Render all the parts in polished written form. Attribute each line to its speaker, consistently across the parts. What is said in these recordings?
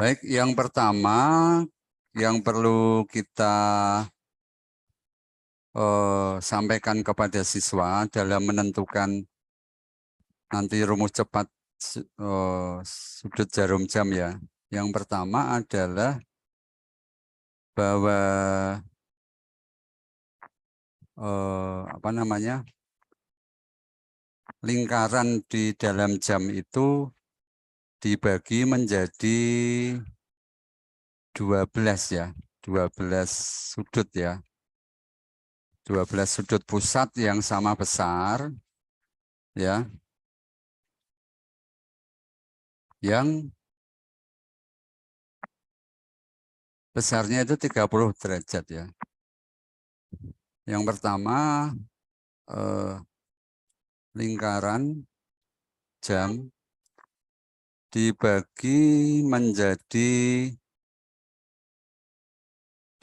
Speaker 1: Baik, yang pertama yang perlu kita sampaikan kepada siswa dalam menentukan nanti rumus cepat sudut jarum jam ya. Yang pertama adalah bahwa apa namanya, lingkaran di dalam jam itu dibagi menjadi 12 ya, 12 sudut ya. 12 sudut pusat yang sama besar ya, yang besarnya itu 30 derajat ya. Yang pertama lingkaran jam dibagi menjadi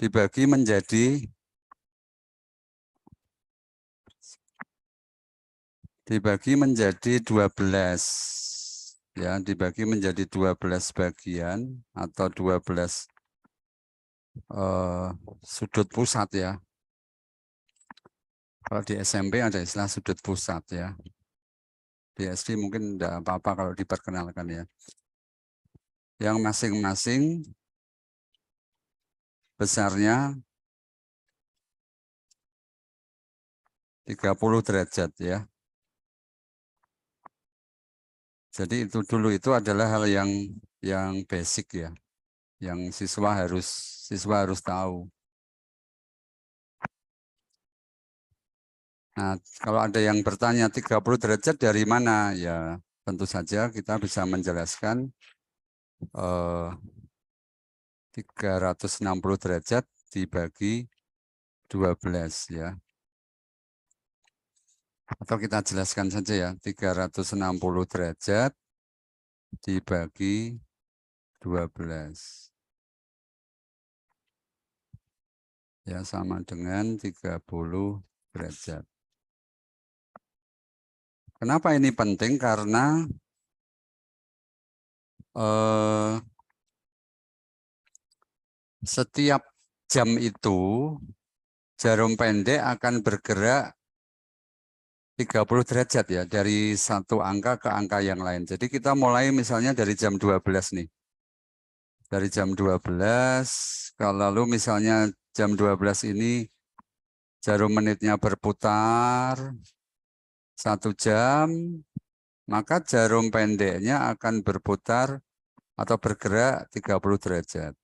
Speaker 1: 12 ya, dibagi menjadi 12 bagian atau 12 sudut pusat ya. Kalau di SMP ada istilah sudut pusat ya. Di SD mungkin tidak apa-apa kalau diperkenalkan ya. Yang masing-masing besarnya 30 derajat ya. Jadi itu dulu itu adalah hal yang basic ya, yang siswa harus tahu. Nah, kalau ada yang bertanya 30 derajat dari mana? Ya, tentu saja kita bisa menjelaskan 360 derajat dibagi 12 ya. Atau kita jelaskan saja ya, 360 derajat dibagi 12. Ya, sama dengan 30 derajat. Kenapa ini penting? Karena setiap jam itu jarum pendek akan bergerak 30 derajat ya, dari satu angka ke angka yang lain. Jadi kita mulai misalnya dari jam 12 nih. Dari jam 12, kalau lalu misalnya jam 12 ini jarum menitnya berputar 1 jam, maka jarum pendeknya akan berputar atau bergerak 30 derajat.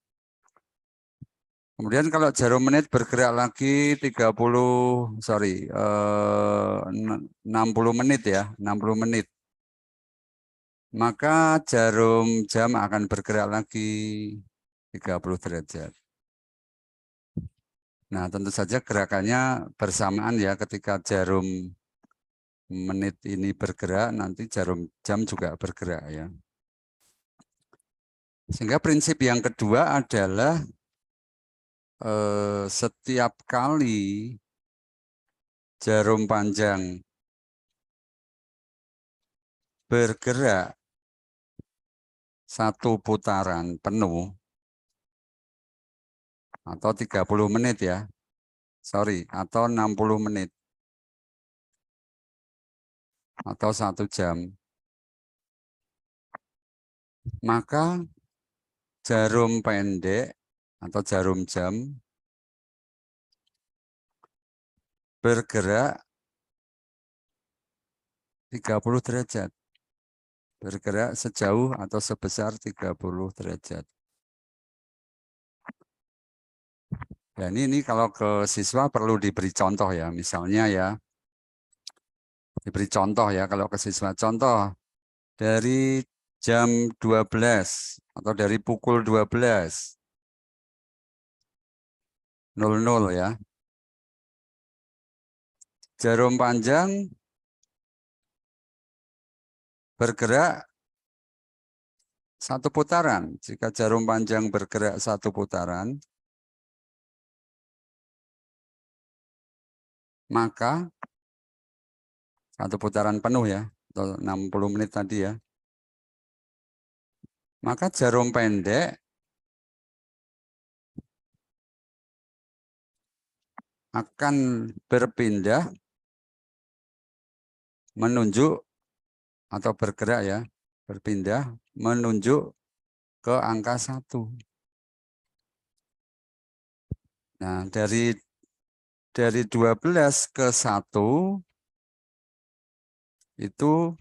Speaker 1: Kemudian kalau jarum menit bergerak lagi 60 menit ya, 60 menit. Maka jarum jam akan bergerak lagi 30 derajat. Nah, tentu saja gerakannya bersamaan ya, ketika jarum menit ini bergerak, nanti jarum jam juga bergerak ya. Sehingga prinsip yang kedua adalah setiap kali jarum panjang bergerak 1 putaran penuh atau 30 menit ya, atau 60 menit atau 1 jam, maka jarum pendek atau jarum jam bergerak 30 derajat. Bergerak sejauh atau sebesar 30 derajat. Dan ini kalau ke siswa perlu diberi contoh ya, misalnya ya, diberi contoh ya kalau ke siswa. Contoh dari jam 12 atau dari pukul 12.00 ya. Jarum panjang bergerak 1 putaran. Jika jarum panjang bergerak 1 putaran, maka 1 putaran penuh ya, atau 60 menit tadi ya. Maka jarum pendek akan berpindah menunjuk atau bergerak ya, berpindah menunjuk ke angka 1. Nah, dari 12 ke 1 itu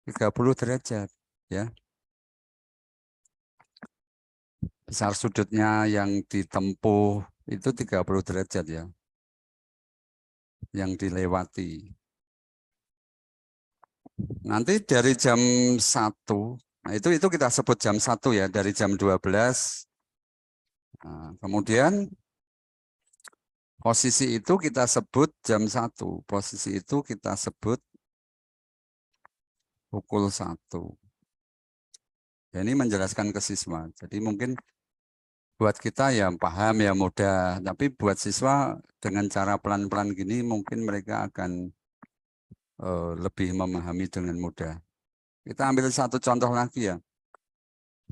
Speaker 1: 30 derajat ya. Besar sudutnya yang ditempuh itu 30 derajat ya. Yang dilewati. Nanti dari jam 1, nah itu kita sebut jam 1 ya, dari jam 12. Nah, kemudian posisi itu kita sebut jam 1. Posisi itu kita sebut pukul 1. Ya, ini menjelaskan ke siswa. Jadi mungkin buat kita ya paham ya mudah. Tapi buat siswa dengan cara pelan-pelan gini mungkin mereka akan lebih memahami dengan mudah. Kita ambil satu contoh lagi ya.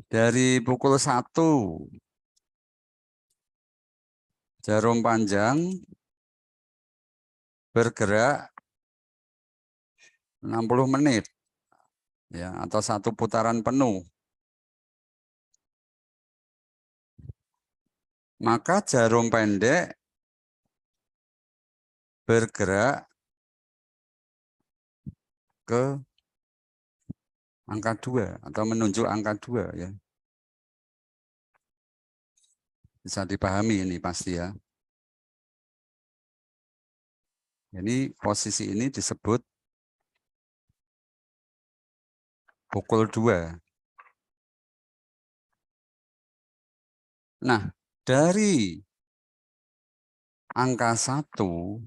Speaker 1: Dari pukul 1 jarum panjang bergerak 60 menit ya, atau satu putaran penuh. Maka jarum pendek bergerak ke angka 2 atau menunjuk angka 2 ya. Bisa dipahami ini pasti ya. Jadi posisi ini disebut pukul 2. Nah, dari angka 1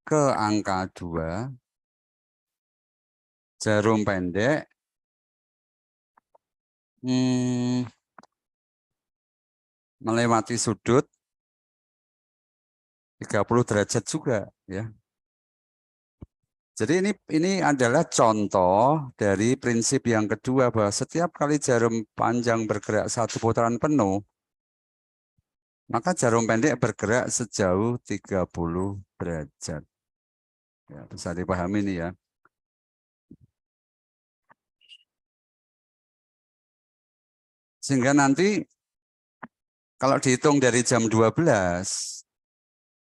Speaker 1: ke angka 2, jarum pendek melewati sudut 30 derajat juga ya. Jadi ini adalah contoh dari prinsip yang kedua bahwa setiap kali jarum panjang bergerak satu putaran penuh, maka jarum pendek bergerak sejauh 30 derajat. Ya, bisa dipahami ini ya. Sehingga nanti kalau dihitung dari jam 12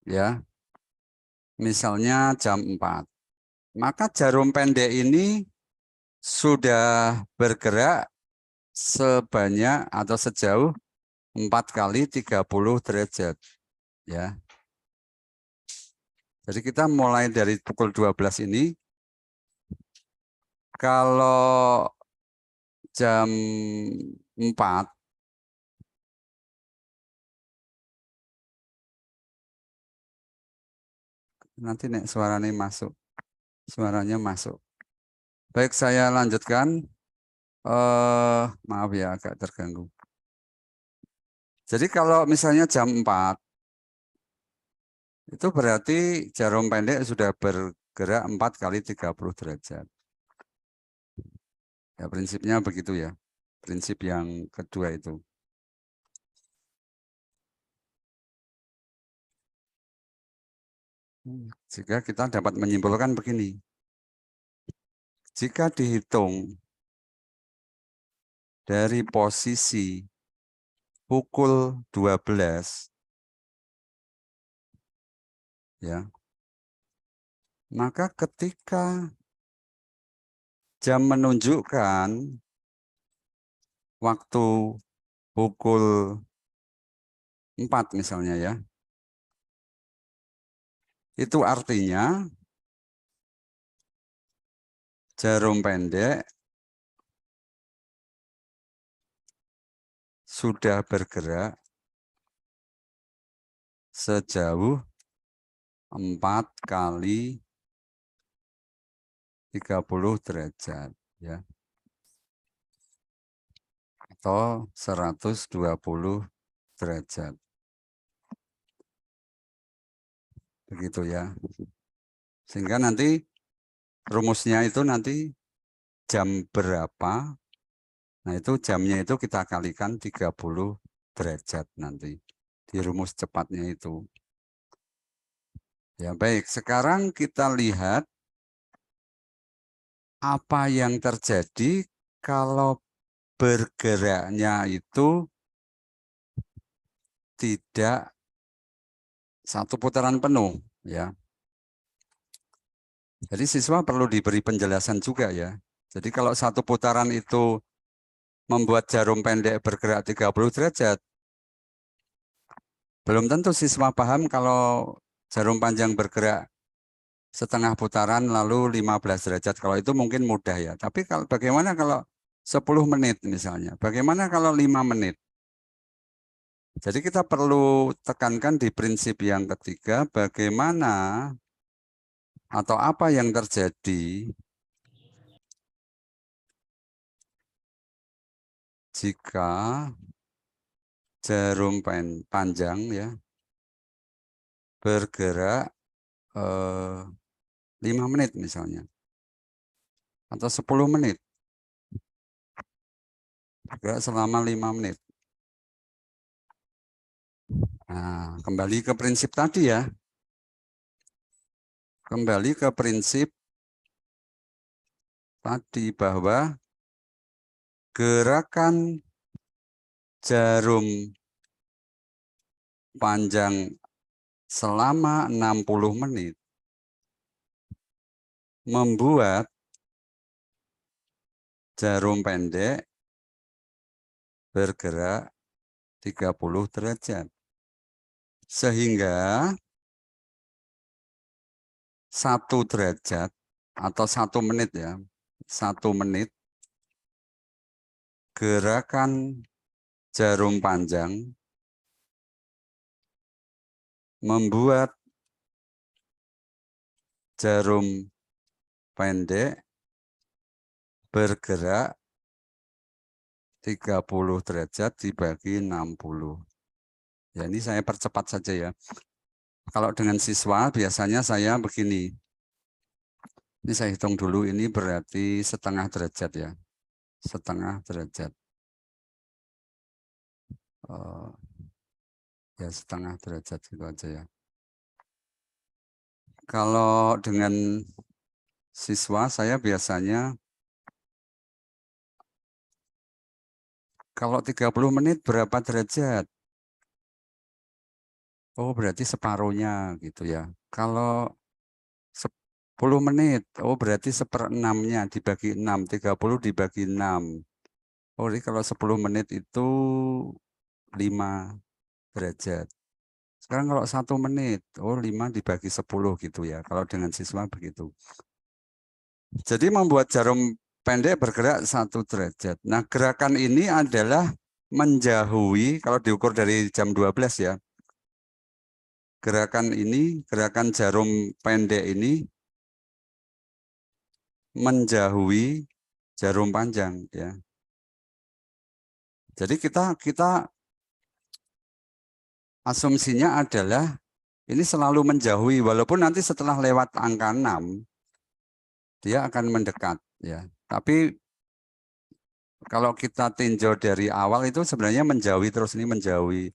Speaker 1: ya, misalnya jam 4, maka jarum pendek ini sudah bergerak sebanyak atau sejauh 4 kali 30 derajat ya. Jadi kita mulai dari pukul 12 ini, kalau jam 4 nanti nek suaranya masuk. Baik, saya lanjutkan. Maaf ya agak terganggu. Jadi kalau misalnya jam 4 itu berarti jarum pendek sudah bergerak 4 kali 30 derajat. Ya prinsipnya begitu ya. Prinsip yang kedua itu. Jika kita dapat menyimpulkan begini. Jika dihitung dari posisi pukul 12 ya, maka ketika jam menunjukkan waktu pukul 4 misalnya ya, itu artinya jarum pendek sudah bergerak sejauh 4 kali 30 derajat ya, atau 120 derajat. Begitu ya. Sehingga nanti rumusnya itu nanti jam berapa. Nah, itu jamnya itu kita kalikan 30 derajat nanti. di rumus cepatnya itu. Ya baik, sekarang kita lihat apa yang terjadi kalau bergeraknya itu tidak satu putaran penuh, ya. Jadi siswa perlu diberi penjelasan juga ya. Jadi kalau satu putaran itu membuat jarum pendek bergerak 30 derajat, belum tentu siswa paham kalau jarum panjang bergerak setengah putaran lalu 15 derajat. Kalau itu mungkin mudah ya. Tapi kalau bagaimana kalau 10 menit misalnya? Bagaimana kalau 5 menit? Jadi kita perlu tekankan di prinsip yang ketiga, bagaimana atau apa yang terjadi jika jarum panjang ya bergerak 5 menit misalnya atau 10 menit, bergerak selama 5 menit. Nah, kembali ke prinsip tadi ya. Kembali ke prinsip tadi bahwa gerakan jarum panjang selama 60 menit membuat jarum pendek bergerak 30 derajat. Sehingga 1 derajat atau 1 menit ya, 1 menit gerakan jarum panjang membuat jarum pendek bergerak 30 derajat dibagi 60. Ya, ini saya percepat saja ya. Kalau dengan siswa biasanya saya begini. Ini saya hitung dulu, ini berarti setengah derajat ya. Setengah derajat. Ya setengah derajat gitu aja ya. Kalau dengan siswa saya biasanya kalau 30 menit berapa derajat? Oh, berarti separuhnya gitu ya. Kalau 10 menit, oh berarti 1/6-nya dibagi 6, 30 dibagi 6. Oh, ini kalau 10 menit itu 5 derajat. Sekarang kalau 1 menit, oh 5 dibagi 10 gitu ya. Kalau dengan siswa begitu. Jadi membuat jarum pendek bergerak 1 derajat. Nah, gerakan ini adalah menjauhi, kalau diukur dari jam 12 ya, gerakan ini, gerakan jarum pendek ini menjauhi jarum panjang ya. Jadi kita asumsinya adalah ini selalu menjauhi, walaupun nanti setelah lewat angka 6 dia akan mendekat ya. Tapi kalau kita tinjau dari awal itu sebenarnya menjauhi terus, ini menjauhi.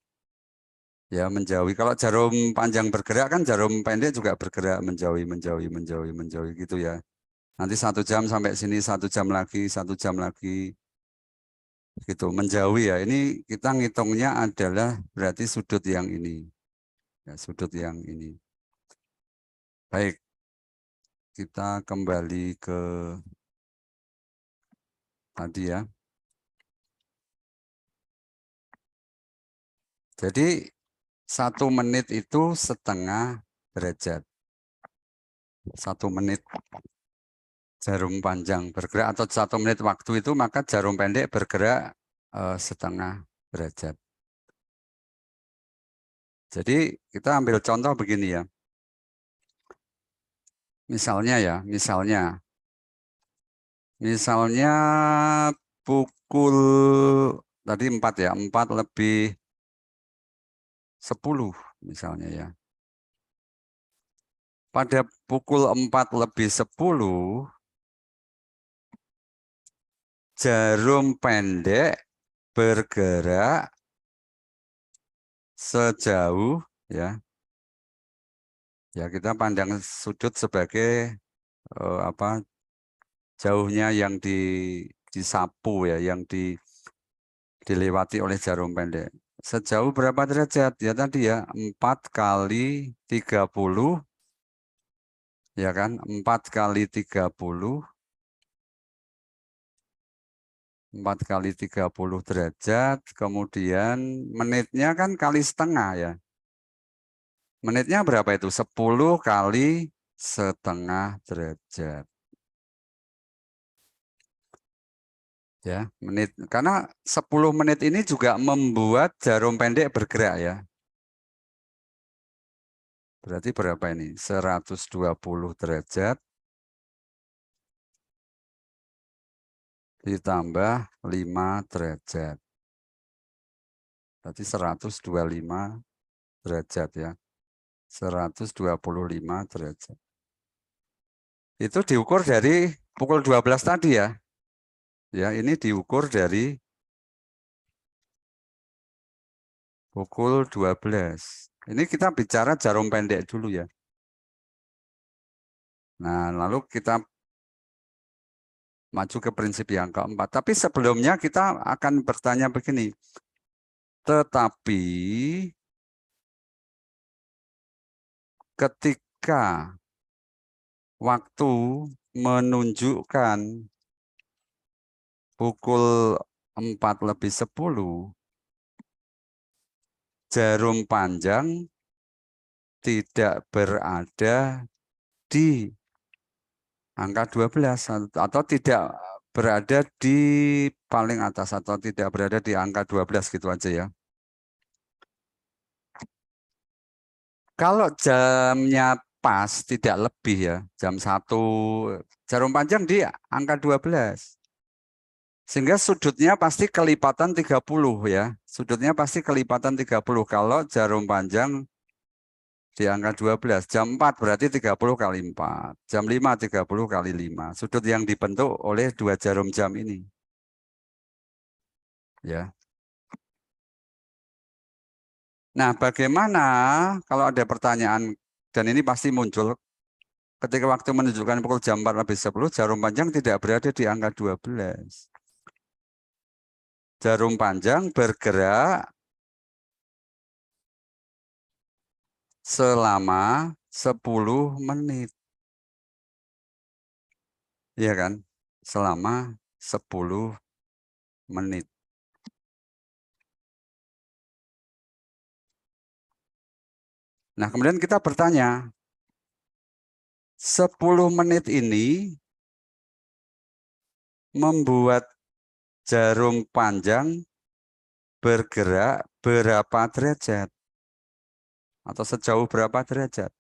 Speaker 1: Ya, menjauhi. Kalau jarum panjang bergerak kan jarum pendek juga bergerak menjauhi, menjauhi, menjauhi, menjauhi gitu ya. Nanti 1 jam sampai sini, 1 jam lagi, 1 jam lagi, gitu menjauhi ya. Ini kita ngitungnya adalah berarti sudut yang ini, ya, sudut yang ini. Baik, kita kembali ke tadi ya. Jadi 1 menit itu setengah derajat. 1 menit jarum panjang bergerak atau 1 menit waktu itu, maka jarum pendek bergerak setengah derajat. Jadi kita ambil contoh begini ya. Misalnya ya, misalnya pukul tadi 4 ya, 4 lebih 10 misalnya ya. Pada pukul 4 lebih 10, jarum pendek bergerak sejauh ya. Ya, kita pandang sudut sebagai apa jauhnya yang disapu ya, yang dilewati oleh jarum pendek. Sejauh berapa derajat? Ya tadi ya, 4 kali 30, ya kan? 4 kali 30, 4 kali 30 derajat, kemudian menitnya kan kali setengah ya. Menitnya berapa itu? 10 kali setengah derajat. Ya, menit. Karena 10 menit ini juga membuat jarum pendek bergerak ya. Berarti berapa ini? 120 derajat ditambah 5 derajat. Berarti 125 derajat ya. 125 derajat. Itu diukur dari pukul 12 tadi ya. Ya, ini diukur dari pukul 12. Ini kita bicara jarum pendek dulu ya. Nah, lalu kita maju ke prinsip yang keempat. Tapi sebelumnya kita akan bertanya begini. Tetapi ketika waktu menunjukkan pukul 4:10, jarum panjang tidak berada di angka 12 atau tidak berada di paling atas atau tidak berada di angka 12 gitu aja ya. Kalau jamnya pas tidak lebih ya, jam 1 jarum panjang di angka 12. Sehingga sudutnya pasti kelipatan 30 ya. Sudutnya pasti kelipatan 30 kalau jarum panjang di angka 12. Jam 4 berarti 30 kali 4. Jam 5 30 kali 5. Sudut yang dibentuk oleh 2 jarum jam ini. Ya. Nah, bagaimana kalau ada pertanyaan dan ini pasti muncul ketika waktu menunjukkan pukul jam 4:10 jarum panjang tidak berada di angka 12. Jarum panjang bergerak selama 10 menit. Iya kan? Selama 10 menit. Nah, kemudian kita bertanya, 10 menit ini membuat jarum panjang bergerak berapa derajat? Atau sejauh berapa derajat?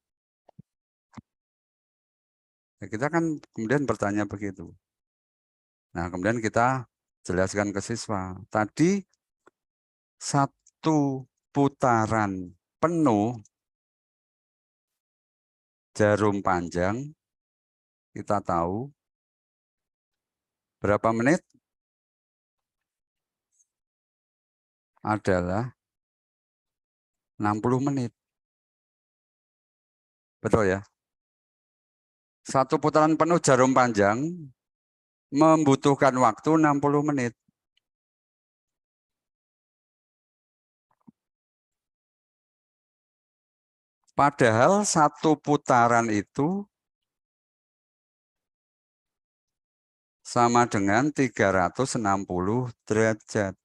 Speaker 1: Nah, kita kan kemudian bertanya begitu. Nah, kemudian kita jelaskan ke siswa. Tadi satu putaran penuh jarum panjang, kita tahu berapa menit adalah 60 menit. Betul ya? Satu putaran penuh jarum panjang membutuhkan waktu 60 menit. Padahal satu putaran itu sama dengan 360 derajat.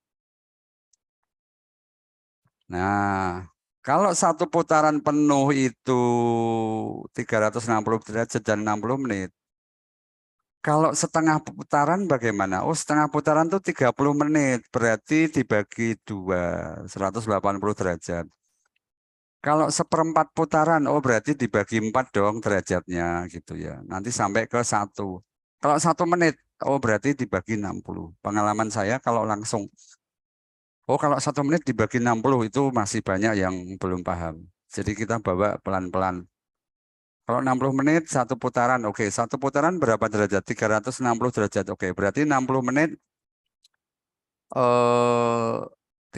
Speaker 1: Nah, kalau satu putaran penuh itu 360 derajat dan 60 menit. Kalau setengah putaran bagaimana? Oh, setengah putaran itu 30 menit. Berarti dibagi 2, 180 derajat. Kalau seperempat putaran, oh berarti dibagi 4 dong derajatnya gitu ya. Nanti sampai ke 1. Kalau 1 menit, oh berarti dibagi 60. Pengalaman saya kalau langsung, oh kalau 1 menit dibagi 60 itu masih banyak yang belum paham. Jadi kita bawa pelan-pelan. Kalau 60 menit, satu putaran, oke. Satu putaran berapa derajat? 360 derajat, oke. Berarti 60 menit, eh,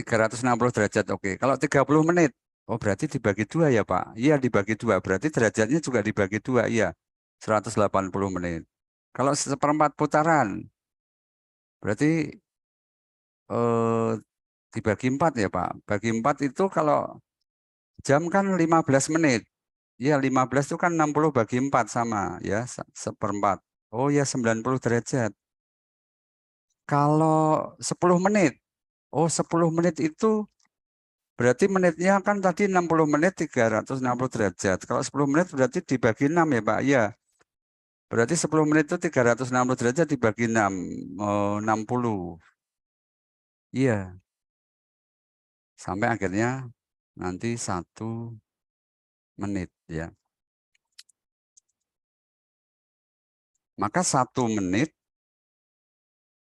Speaker 1: 360 derajat, oke. Kalau 30 menit, oh berarti dibagi dua ya Pak? Iya dibagi dua, berarti derajatnya juga dibagi dua, iya. 180 menit. Kalau seperempat putaran, berarti eh, dibagi 4 ya Pak? Bagi 4 itu kalau jam kan 15 menit. Ya 15 itu kan 60 bagi 4 sama ya, seperempat. Oh ya 90 derajat. Kalau 10 menit, oh 10 menit itu berarti menitnya kan tadi 60 menit 360 derajat. Kalau 10 menit berarti dibagi 6 ya Pak? Iya. Berarti 10 menit itu 360 derajat dibagi 6. Oh, 60. Iya. Sampai akhirnya nanti 1 menit ya. Maka 1 menit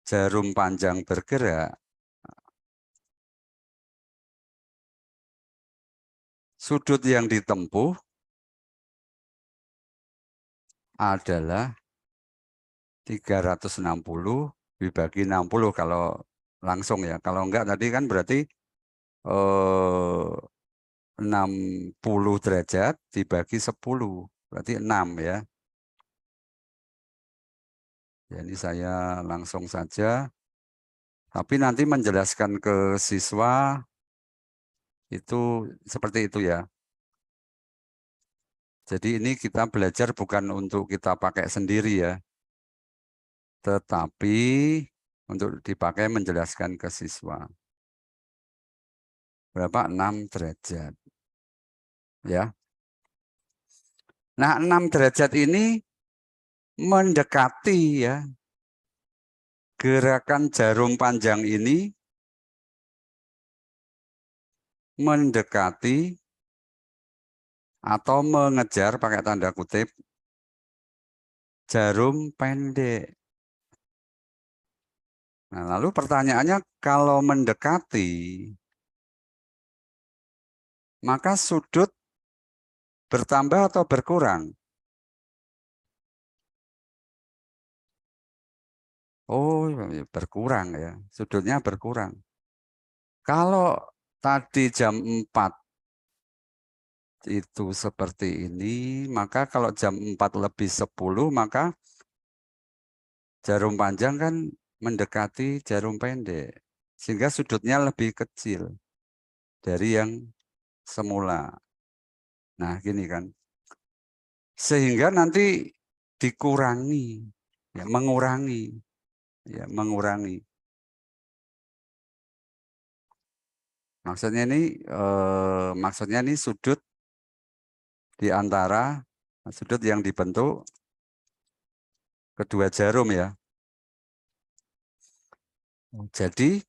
Speaker 1: jarum panjang bergerak, sudut yang ditempuh adalah 360 dibagi 60 kalau langsung ya. Kalau enggak tadi kan berarti 60 derajat dibagi 10. Berarti 6 ya. Ya, ini saya langsung saja. Tapi nanti menjelaskan ke siswa itu seperti itu ya. Jadi ini kita belajar bukan untuk kita pakai sendiri ya. Tetapi untuk dipakai menjelaskan ke siswa. Berapa? 6 derajat. Ya. Nah, 6 derajat ini mendekati ya. Gerakan jarum panjang ini mendekati atau mengejar pakai tanda kutip jarum pendek. Nah, lalu pertanyaannya kalau mendekati, maka sudut bertambah atau berkurang? Oh, berkurang ya. Sudutnya berkurang. Kalau tadi jam 4 itu seperti ini, maka kalau jam 4 lebih 10, maka jarum panjang kan mendekati jarum pendek. Sehingga sudutnya lebih kecil dari yang semula. Nah, gini kan. Sehingga nanti dikurangi, ya, mengurangi, ya, mengurangi. Maksudnya ini sudut di antara sudut yang dibentuk kedua jarum ya. Jadi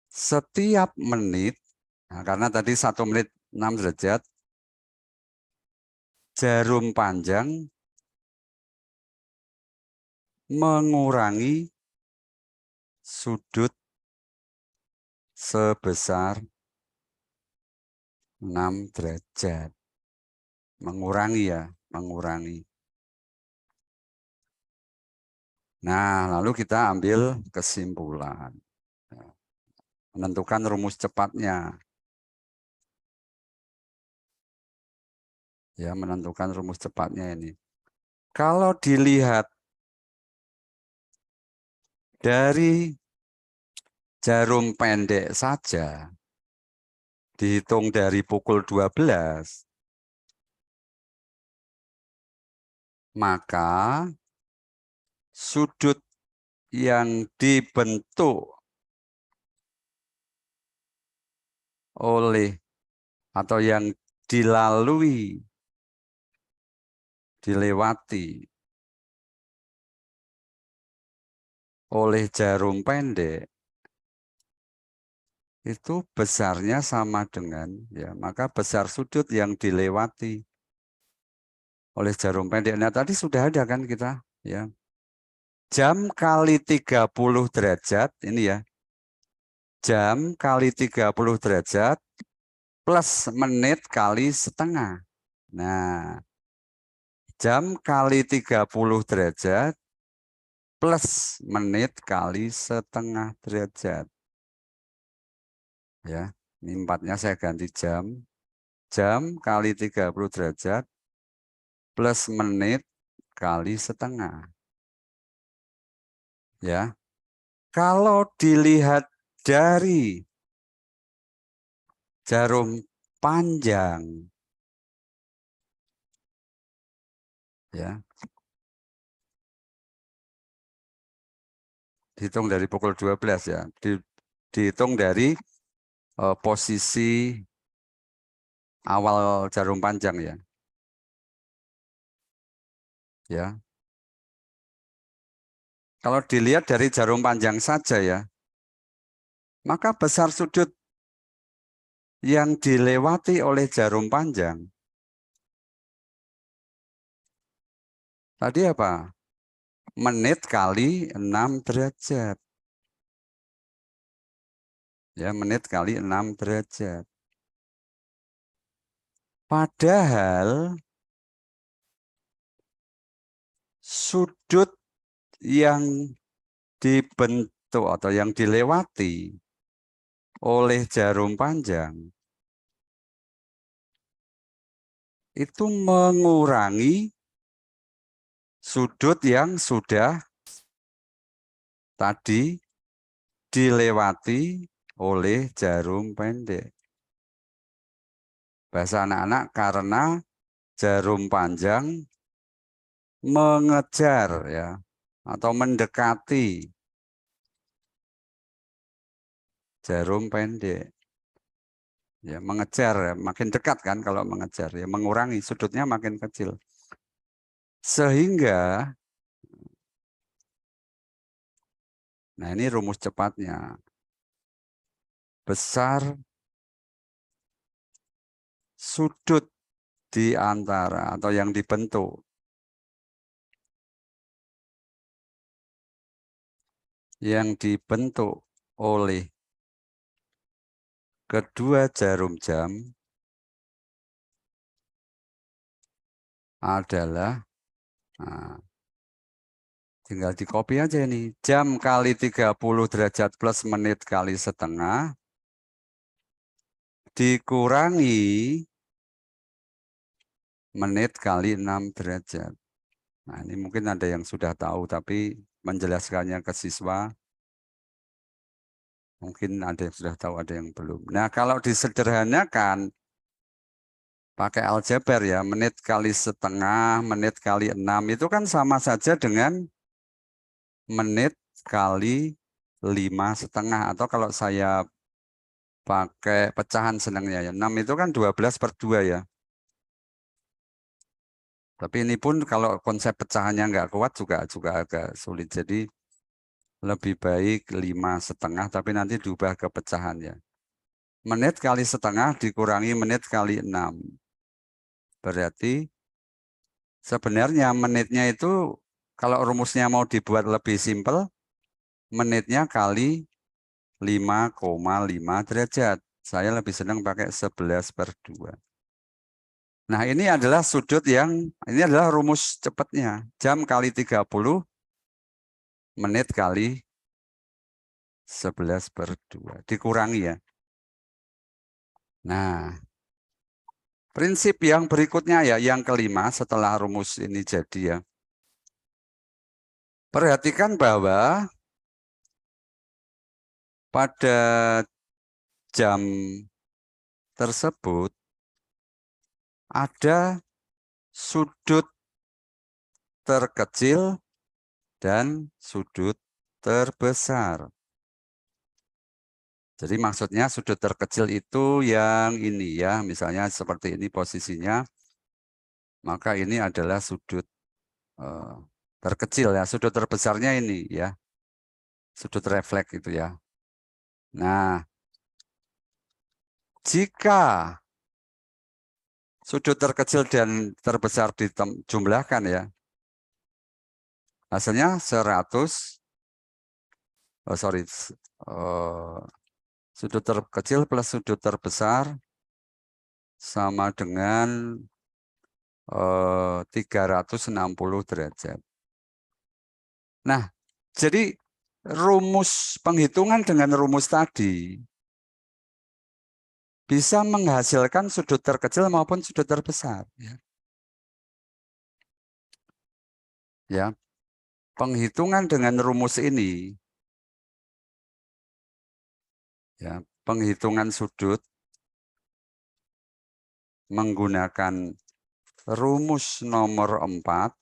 Speaker 1: setiap menit, nah karena tadi 1 menit 6 derajat, jarum panjang mengurangi sudut sebesar 6 derajat. Mengurangi ya, mengurangi. Nah, lalu kita ambil kesimpulan. Menentukan rumus cepatnya. Ya, menentukan rumus cepatnya ini. Kalau dilihat dari jarum pendek saja, dihitung dari pukul 12, maka sudut yang dibentuk oleh atau yang dilalui, dilewati oleh jarum pendek itu besarnya sama dengan ya, maka besar sudut yang dilewati oleh jarum pendek. Nah, tadi sudah ada kan kita ya. Jam kali 30 derajat ini ya. Jam kali 30 derajat plus menit kali setengah. Nah, jam kali 30 derajat plus menit kali setengah derajat. Ya, ini 4-nya saya ganti jam. Jam kali 30 derajat plus menit kali setengah. Ya, kalau dilihat dari jarum panjang, ya, dihitung dari pukul 12 ya, dihitung dari posisi awal jarum panjang ya. Ya. Kalau dilihat dari jarum panjang saja ya, maka besar sudut yang dilewati oleh jarum panjang tadi apa? Menit kali 6 derajat. Ya, menit kali 6 derajat. Padahal sudut yang dibentuk atau yang dilewati oleh jarum panjang itu mengurangi sudut yang sudah tadi dilewati oleh jarum pendek. Bahasa anak-anak karena jarum panjang mengejar ya atau mendekati jarum pendek. Ya, mengejar ya, makin dekat kan kalau mengejar ya, mengurangi sudutnya makin kecil. Sehingga nah ini rumus cepatnya. Besar sudut di antara atau yang dibentuk oleh kedua jarum jam adalah nah, tinggal di copy aja ini. Jam kali 30 derajat plus menit kali setengah dikurangi menit kali 6 derajat. Nah, ini mungkin ada yang sudah tahu, tapi menjelaskannya ke siswa, mungkin ada yang sudah tahu, ada yang belum. Nah, kalau disederhanakan, pakai aljabar ya, menit kali setengah, menit kali 6, itu kan sama saja dengan menit kali 5,5. Atau kalau saya pakai pecahan senangnya ya, 6 itu kan 12/2 ya. Tapi ini pun kalau konsep pecahannya nggak kuat juga agak sulit. Jadi lebih baik 5,5, tapi nanti diubah ke pecahan ya. Menit kali setengah dikurangi menit kali 6. Berarti sebenarnya menitnya itu kalau rumusnya mau dibuat lebih simpel, menitnya kali 5,5 derajat. Saya lebih senang pakai 11/2. Nah, ini adalah ini adalah rumus cepatnya. Jam kali 30, menit kali 11/2. Dikurangi ya. Nah, prinsip yang berikutnya ya, yang kelima setelah rumus ini jadi ya. Perhatikan bahwa pada jam tersebut ada sudut terkecil dan sudut terbesar. Jadi maksudnya sudut terkecil itu yang ini ya, misalnya seperti ini posisinya, maka ini adalah sudut terkecil ya, sudut terbesarnya ini ya, sudut refleks itu ya. Nah, jika sudut terkecil dan terbesar dijumlahkan ya, hasilnya 100, sudut terkecil plus sudut terbesar sama dengan 360 derajat. Nah, jadi rumus penghitungan dengan rumus tadi bisa menghasilkan sudut terkecil maupun sudut terbesar. Ya, penghitungan dengan rumus ini, ya, penghitungan sudut menggunakan rumus nomor 4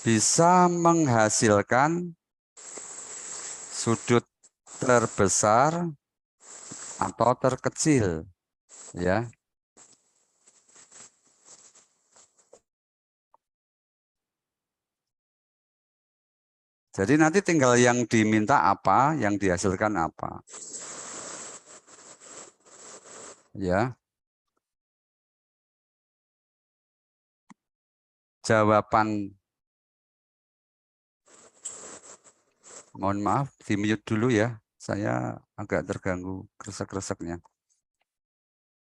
Speaker 1: bisa menghasilkan sudut terbesar atau terkecil, ya. Jadi nanti tinggal yang diminta apa, yang dihasilkan apa. Ya. Jawaban, mohon maaf, di-mute dulu ya. Saya agak terganggu kresek-kreseknya.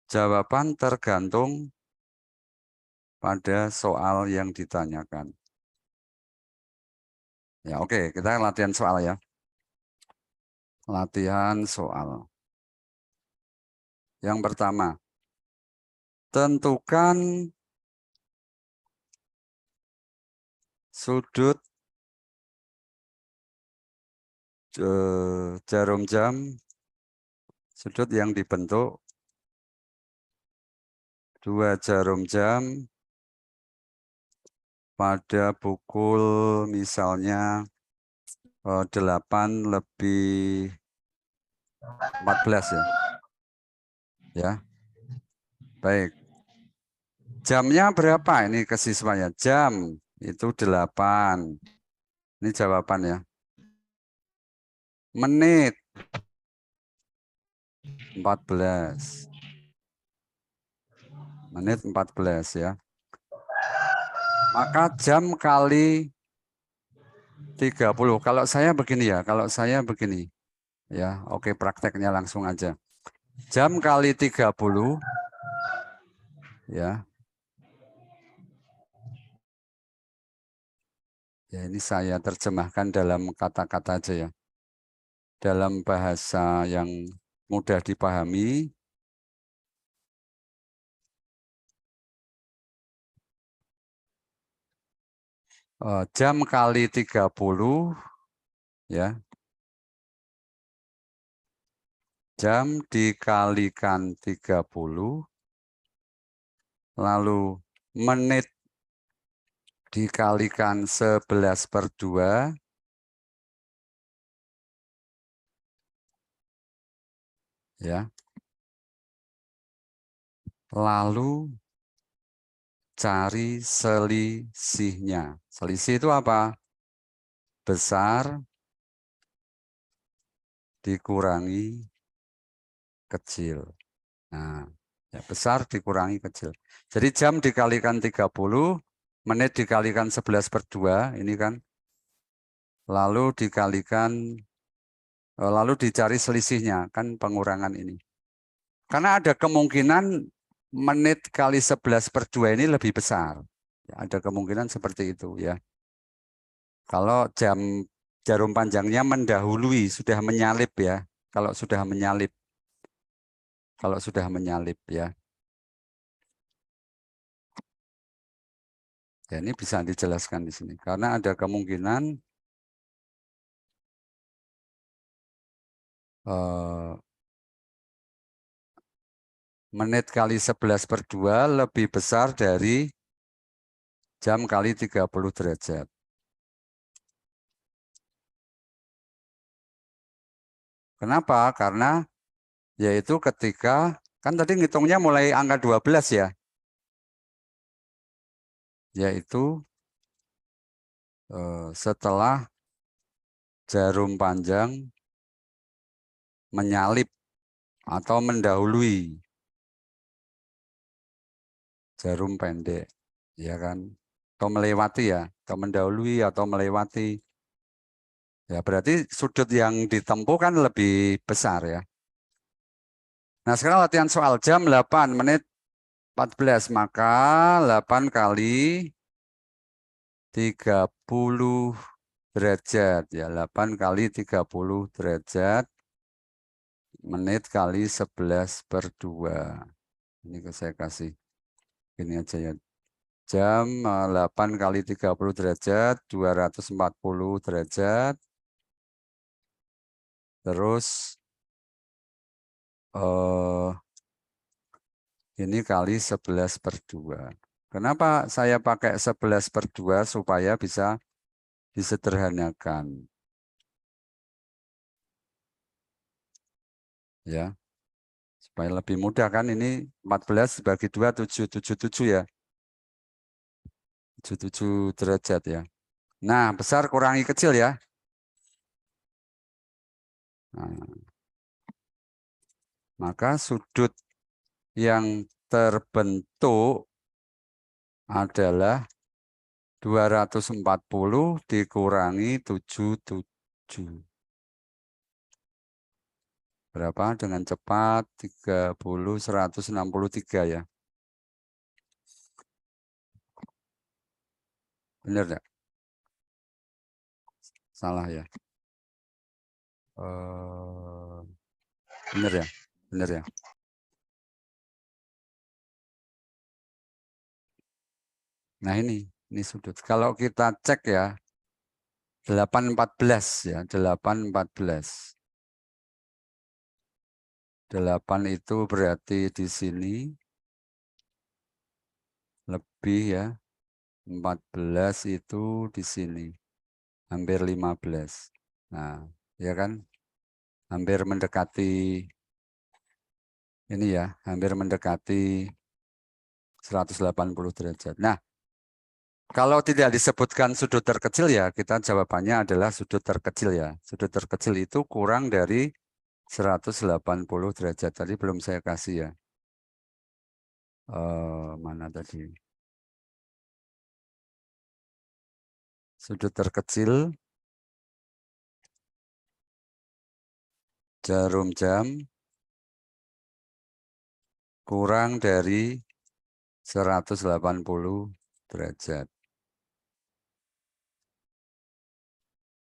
Speaker 1: Jawaban tergantung pada soal yang ditanyakan. Ya, oke, kita latihan soal ya. Latihan soal. Yang pertama, tentukan sudut jarum jam, sudut yang dibentuk 2 jarum jam pada pukul misalnya 8 lebih 14 ya. Ya. Baik. Jamnya berapa ini ke siswanya? Jam itu 8. Ini jawaban ya. Menit 14. Menit 14 ya. Maka jam kali 30. Kalau saya begini ya, kalau saya begini. Ya, oke, prakteknya langsung aja. Jam kali 30 ya. Ya, ini saya terjemahkan dalam kata-kata aja ya. Dalam bahasa yang mudah dipahami. Jam kali 30 ya. Jam dikalikan 30, lalu menit dikalikan 11/2, ya. Lalu cari selisihnya. Selisih itu apa? Besar dikurangi kecil. Nah, ya, besar dikurangi kecil. Jadi jam dikalikan 30, menit dikalikan 11/2, ini kan. Lalu dikalikan, lalu dicari selisihnya, kan pengurangan ini. Karena ada kemungkinan menit kali 11/2 ini lebih besar. Ya, ada kemungkinan seperti itu ya. Kalau jarum panjangnya mendahului, sudah menyalip ya. Kalau sudah menyalip. Kalau sudah menyalip ya. Ya, ini bisa dijelaskan di sini. Karena ada kemungkinan menit kali 11/2 lebih besar dari jam kali 30 derajat. Kenapa? Karena yaitu ketika, kan tadi ngitungnya mulai angka 12 ya. Yaitu setelah jarum panjang menyalip atau mendahului jarum pendek, ya kan? Atau melewati ya, atau mendahului atau melewati. Ya, berarti sudut yang ditempuh kan lebih besar ya. Nah, sekarang latihan soal jam 8 menit 14, maka 8 kali 30 derajat ya, 8 kali 30 derajat menit kali 11/2. Ini saya kasih ini aja ya. Jam 8 kali 30 derajat, 240 derajat. Terus ini kali 11/2. Kenapa saya pakai 11/2 supaya bisa disederhanakan. Ya, supaya lebih mudah kan ini 14 dibagi 2, 777 ya. 77 derajat ya. Nah, besar kurangi kecil ya. Nah, maka sudut yang terbentuk adalah 240 dikurangi 77. Berapa dengan cepat? 30, 163 ya. Benar enggak? Salah ya. Benar ya? Benar ya? Nah ini sudut. Kalau kita cek ya, 814 ya, 814. 8 itu berarti di sini lebih ya. 14 itu di sini. Hampir 15. Nah, ya kan? Hampir mendekati ini ya, hampir mendekati 180 derajat. Nah, kalau tidak disebutkan sudut terkecil ya, kita jawabannya adalah sudut terkecil ya. Sudut terkecil itu kurang dari 180 derajat. Tadi belum saya kasih ya. Mana tadi? Sudut terkecil, jarum jam, kurang dari 180 derajat.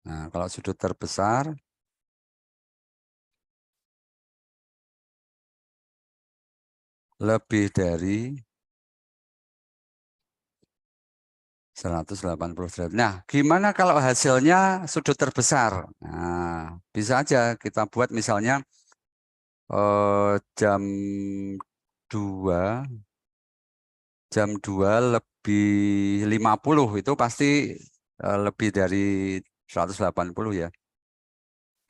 Speaker 1: Nah, kalau sudut terbesar, lebih dari 180 derajat. Nah, gimana kalau hasilnya sudut terbesar? Nah, bisa aja kita buat misalnya jam 2, jam 2 lebih 50 itu pasti lebih dari 180 ya.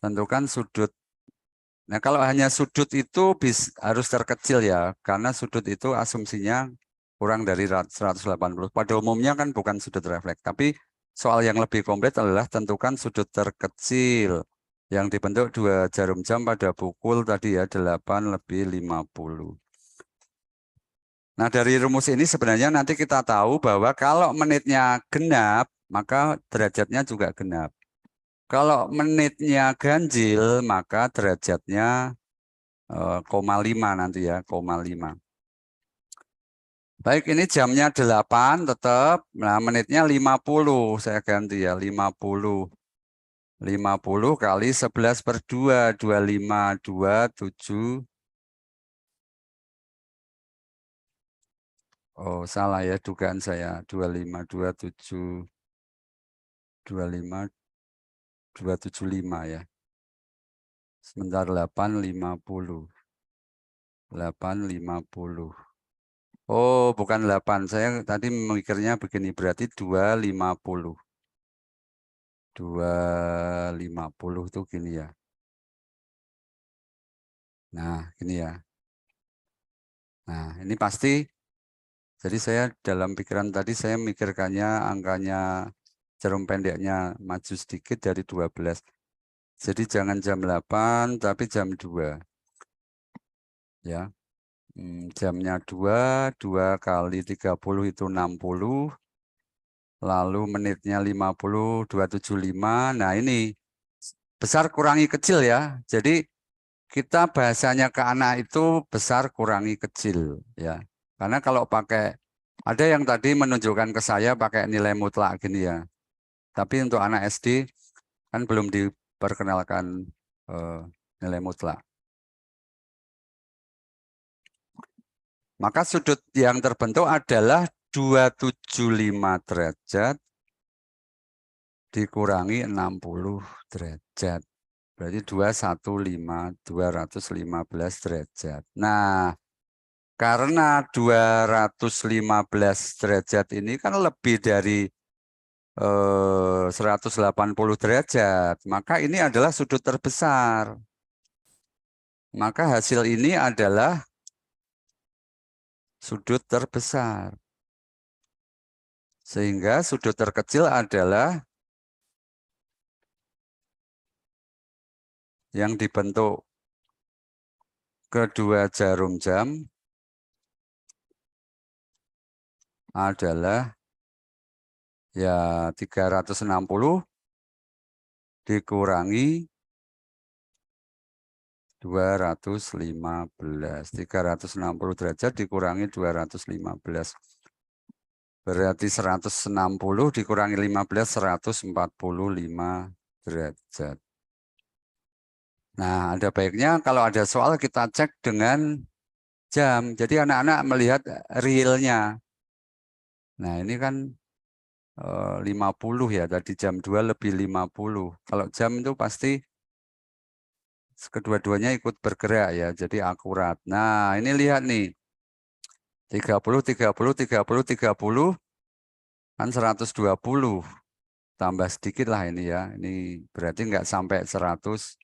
Speaker 1: Tentukan sudut. Nah, kalau hanya sudut itu harus terkecil ya, karena sudut itu asumsinya kurang dari 180. Pada umumnya kan bukan sudut refleks, tapi soal yang lebih komplit adalah tentukan sudut terkecil yang dibentuk 2 jarum jam pada pukul tadi ya 8 lebih 50. Nah, dari rumus ini sebenarnya nanti kita tahu bahwa kalau menitnya genap, maka derajatnya juga genap. Kalau menitnya ganjil, maka derajatnya 0,5 nanti ya, 0,5. Baik, ini jamnya 8 tetap. Nah, menitnya 50. Saya ganti ya, 50. 50 kali 11/2, 25, 27. Oh, salah ya dugaan saya. 25, 27, 25, 275 ya. Sebentar 8, 50. 8, 50. Oh, bukan 8. Saya tadi memikirnya begini, berarti 250. 250 tuh gini ya. Nah, gini ya. Nah, ini pasti. Jadi saya dalam pikiran tadi saya mikirkannya angkanya jarum pendeknya maju sedikit dari 12. Jadi jangan jam 8 tapi jam 2. Ya. Jamnya 2, 2 kali 30 itu 60. Lalu menitnya 50, 275. Nah, ini besar kurangi kecil ya. Jadi kita bahasanya ke anak itu besar kurangi kecil ya. Karena kalau pakai ada yang tadi menunjukkan ke saya pakai nilai mutlak gini ya. Tapi untuk anak SD kan belum diperkenalkan nilai mutlak. Maka sudut yang terbentuk adalah 275 derajat dikurangi 60 derajat. Berarti 215 derajat. Nah, karena 215 derajat ini kan lebih dari 180 derajat, maka ini adalah sudut terbesar. Maka hasil ini adalah sudut terbesar. Sehingga sudut terkecil adalah yang dibentuk kedua jarum jam adalah ya 360 dikurangi 215. 360 derajat dikurangi 215. Berarti 160 dikurangi 15, 145 derajat. Nah, ada baiknya kalau ada soal kita cek dengan jam. Jadi anak-anak melihat realnya. Nah, ini kan 50 ya, tadi jam 2 lebih 50. Kalau jam itu pasti kedua-duanya ikut bergerak ya, jadi akurat. Nah, ini lihat nih. 30, 30, 30, 30, kan 120. Tambah sedikit lah ini ya. Ini berarti nggak sampai 150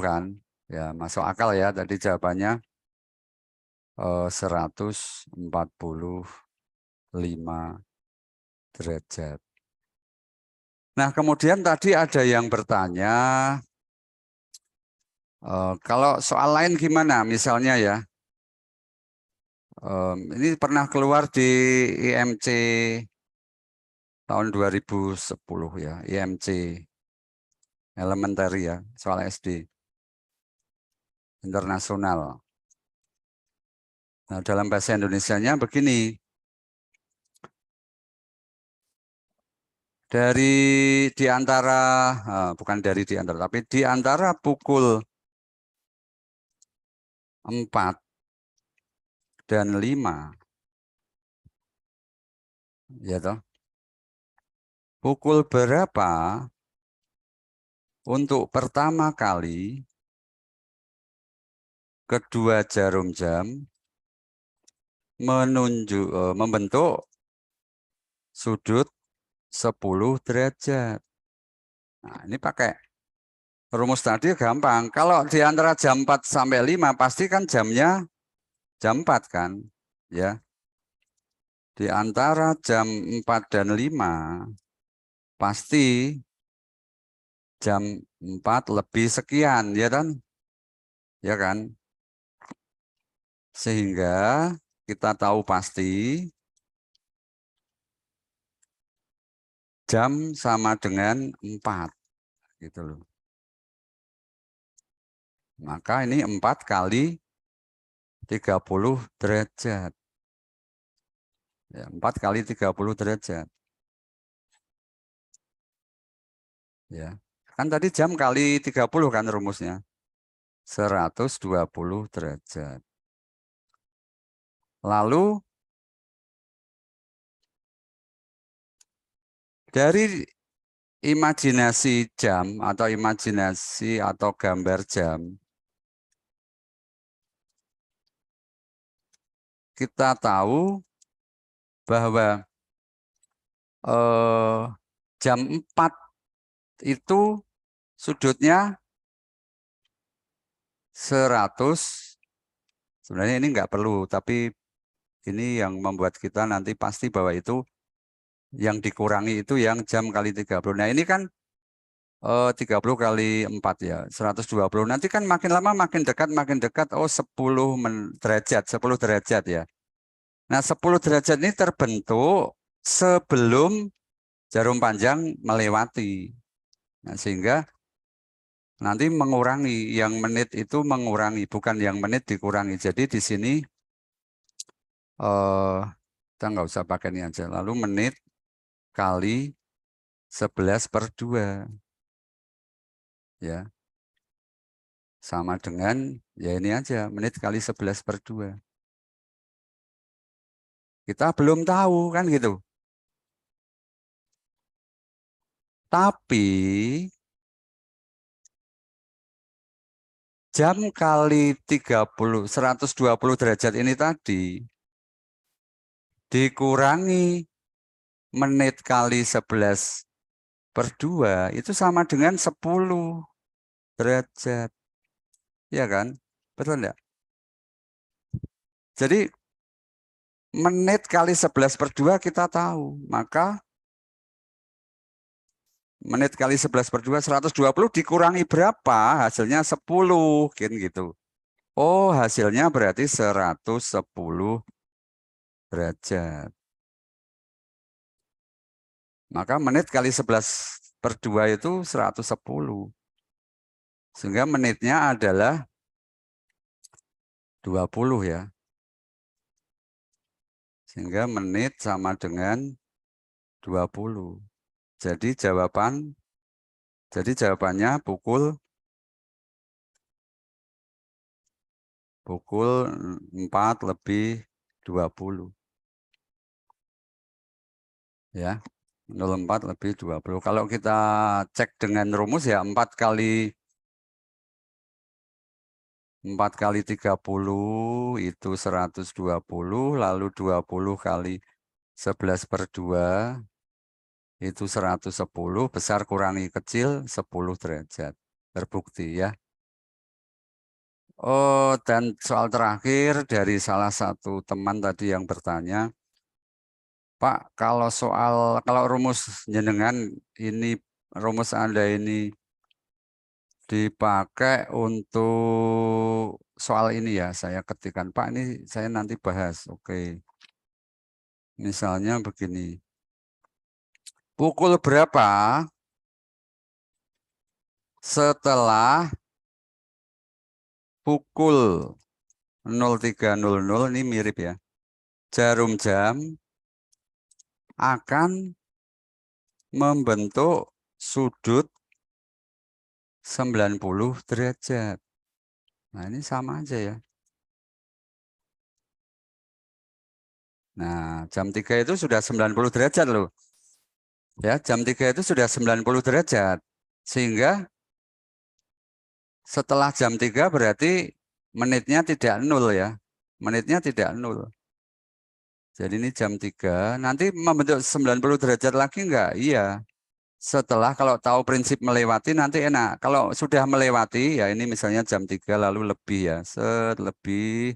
Speaker 1: kan. Ya, masuk akal ya. Tadi jawabannya 145 derajat. Nah, kemudian tadi ada yang bertanya, kalau soal lain gimana? Misalnya ya, ini pernah keluar di IMC tahun 2010 ya, IMC elementary ya, soal SD internasional. Nah, dalam bahasa Indonesianya begini, di antara, bukan di antara, tapi di antara pukul 4 dan 5, ya toh, pukul berapa untuk pertama kali kedua jarum jam membentuk sudut 10 derajat. Nah, ini pakai rumus tadi gampang. Kalau di antara jam 4 sampai 5 pasti kan jamnya jam 4 kan, ya. Di antara jam 4 dan 5 pasti jam 4 lebih sekian, ya kan? Ya kan? Sehingga kita tahu pasti jam sama dengan 4 gitu loh. Maka ini 4 kali 30 derajat. Ya, 4 kali 30 derajat. Ya. Kan tadi jam kali 30 kan rumusnya. 120 derajat. Lalu dari imajinasi jam atau imajinasi atau gambar jam, kita tahu bahwa jam 4 itu sudutnya 100. Sebenarnya ini nggak perlu, tapi ini yang membuat kita nanti pasti bahwa itu yang dikurangi itu yang jam kali 30. Nah ini kan 30 kali 4 ya, 120. Nanti kan makin lama makin dekat, oh 10 derajat, 10 derajat ya. Nah 10 derajat ini terbentuk sebelum jarum panjang melewati. Nah, sehingga nanti mengurangi, yang menit itu mengurangi, bukan yang menit dikurangi. Jadi di sini kita nggak usah pakai ini aja. Lalu menit kali 11/2. Ya. Sama dengan, ya ini aja, menit kali 11/2. Kita belum tahu kan gitu. Tapi jam kali 120 derajat ini tadi dikurangi menit kali 11/2 itu sama dengan 10 derajat. Ya kan? Betul enggak? Jadi menit kali 11/2 kita tahu. Maka menit kali 11/2 120 dikurangi berapa? Hasilnya 10 kan gitu. Oh, hasilnya berarti 110 derajat. Maka menit kali 11/2 itu 110. Sehingga menitnya adalah 20 ya. Sehingga menit sama dengan 20. Jadi jawabannya pukul 4:20. Ya, 04:20. Kalau kita cek dengan rumus ya 4 kali 30 itu 120, lalu 20 kali 11/2 itu 110, besar kurangi kecil 10 derajat. Terbukti ya. Oh, dan soal terakhir dari salah satu teman tadi yang bertanya, Pak, kalau rumus jenengan ini, rumus Anda ini dipakai untuk soal ini ya, saya ketikkan, Pak, ini saya nanti bahas. Oke. Misalnya begini. Pukul berapa setelah pukul 03.00, ini mirip ya. Jarum jam akan membentuk sudut 90 derajat. Nah, ini sama aja ya. Nah, jam 3 itu sudah 90 derajat loh. Ya, jam 3 itu sudah 90 derajat. Sehingga setelah jam 3 berarti menitnya tidak 0 ya. Menitnya tidak 0. Jadi ini jam 3. Nanti membentuk 90 derajat lagi enggak? Iya. Setelah kalau tahu prinsip melewati nanti enak. Kalau sudah melewati ya ini misalnya jam 3 lalu lebih ya. Lebih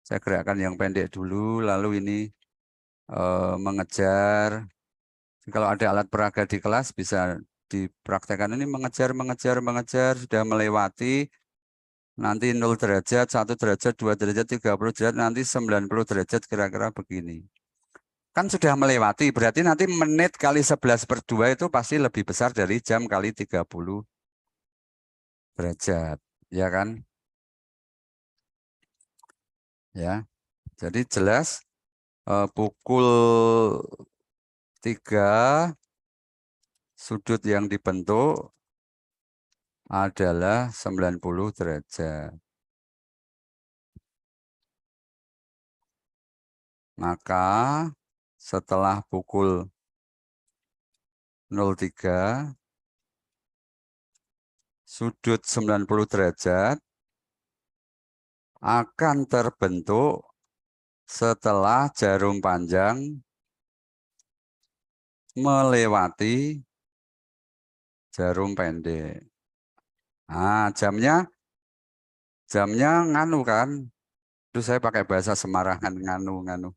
Speaker 1: saya gerakkan yang pendek dulu lalu ini mengejar. Kalau ada alat peraga di kelas bisa dipraktekkan ini mengejar, mengejar, mengejar sudah melewati nanti 0 derajat, 1 derajat, 2 derajat, 30 derajat, nanti 90 derajat kira-kira begini. Kan sudah melewati, berarti nanti menit kali 11/2 itu pasti lebih besar dari jam kali 30 derajat, ya kan? Ya, jadi jelas pukul 3 sudut yang dibentuk adalah 90 derajat. Maka setelah pukul 03 sudut 90 derajat akan terbentuk setelah jarum panjang melewati jarum pendek. Nah, jamnya nganu kan. Itu saya pakai bahasa Semarangan nganu.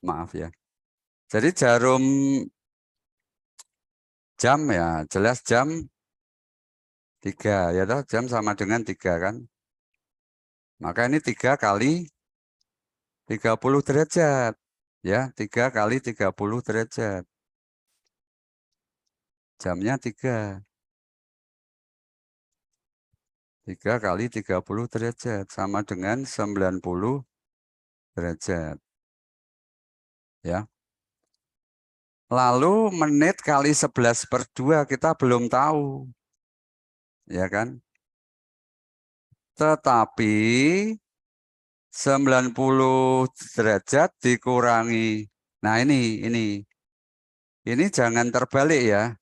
Speaker 1: Maaf ya. Jadi jarum jam ya, jelas jam 3 ya toh, jam sama dengan 3 kan. Maka ini 3 kali 30 derajat. Ya, 3 kali 30 derajat. Jamnya 3. 3 kali 30 derajat sama dengan 90 derajat. Ya. Lalu menit kali 11/2 kita belum tahu. Ya kan? Tetapi 90 derajat dikurangi. Nah, ini jangan terbalik ya.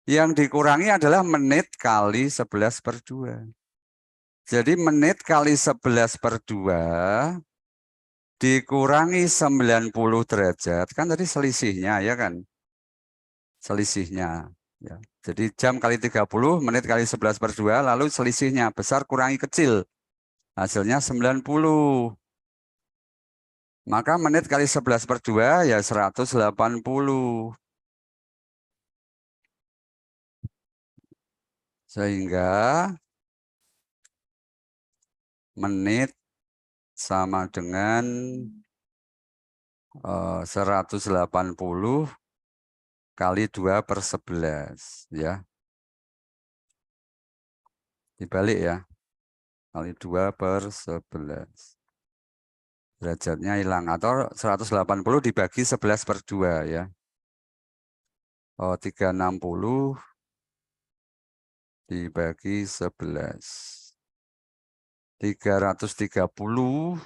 Speaker 1: Yang dikurangi adalah menit kali 11/2. Jadi menit kali 11/2 dikurangi 90 derajat. Kan tadi selisihnya ya kan? Selisihnya. Ya. Jadi jam kali 30, menit kali 11/2, lalu selisihnya besar kurangi kecil. Hasilnya 90. Maka menit kali 11/2 ya 180. Sehingga menit sama dengan 180 kali 2/11 ya. Dibalik ya. Kali 2/11. Derajatnya hilang. Atau 180 dibagi 11/2 ya. 360 dibagi 11. 330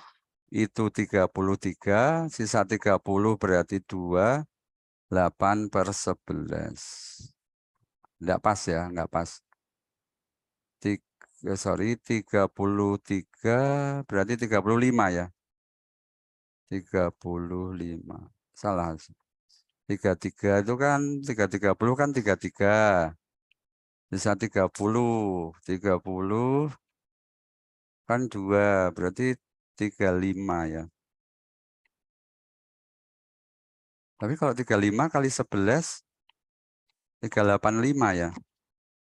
Speaker 1: itu 33, sisa 30 berarti 2, 8/11. Enggak pas ya, enggak pas. 33 berarti 35 ya. 35. Salah. 33 itu kan 330 kan 33. Sisa 30 kan 2 berarti 35 ya. Tapi kalau 35 kali 11 385 ya.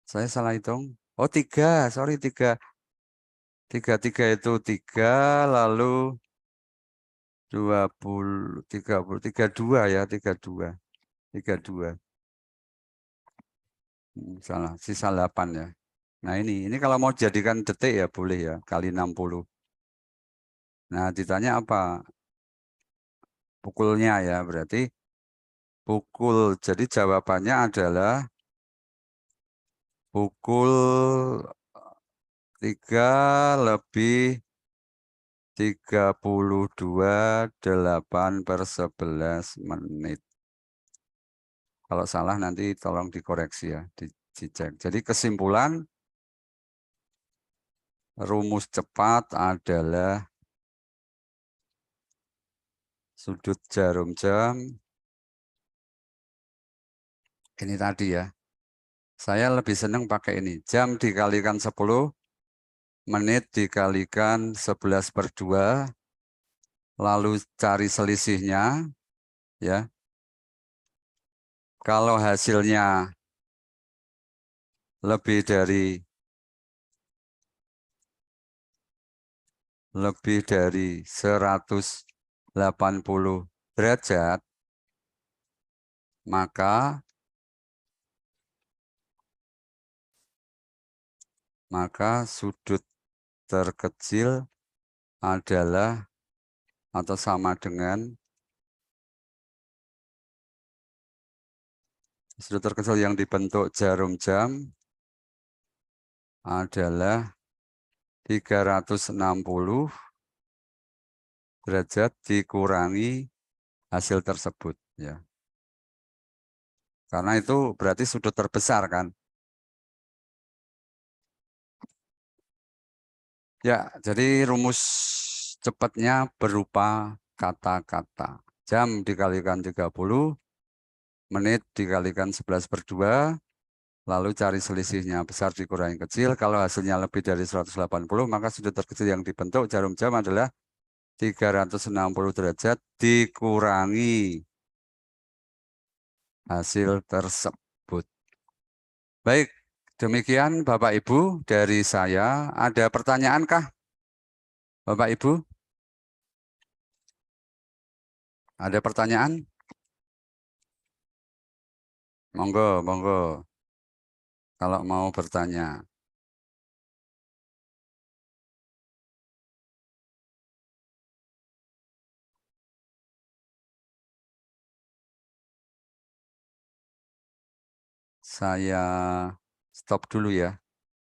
Speaker 1: Saya salah hitung. Oh 3, sorry 3. 33 itu 3 lalu 20 30 32 ya, 32. 32. Salah, sisa 8 ya. Nah, ini kalau mau jadikan detik ya boleh ya, kali 60. Nah, ditanya apa? Pukulnya ya, berarti pukul. Jadi jawabannya adalah pukul 3 lebih 32 8/11 menit. Kalau salah nanti tolong dikoreksi ya, dicek. Jadi kesimpulan rumus cepat adalah sudut jarum jam. Ini tadi ya. Saya lebih senang pakai ini. Jam dikalikan 10, menit dikalikan 11/2, lalu cari selisihnya. Ya. Kalau hasilnya lebih dari 180 derajat, maka sudut terkecil adalah atau sama dengan sudut terkecil yang dibentuk jarum jam adalah 360 derajat dikurangi hasil tersebut ya. Karena itu berarti sudut terbesar kan. Ya, jadi rumus cepatnya berupa kata-kata. Jam dikalikan 30, menit dikalikan 11/2, lalu cari selisihnya besar dikurangi kecil. Kalau hasilnya lebih dari 180, maka sudut terkecil yang dibentuk jarum jam adalah 360 derajat dikurangi hasil tersebut. Baik, demikian Bapak Ibu dari saya. Ada pertanyaankah Bapak Ibu? Ada pertanyaan? Monggo, monggo. Kalau mau bertanya. Saya stop dulu ya.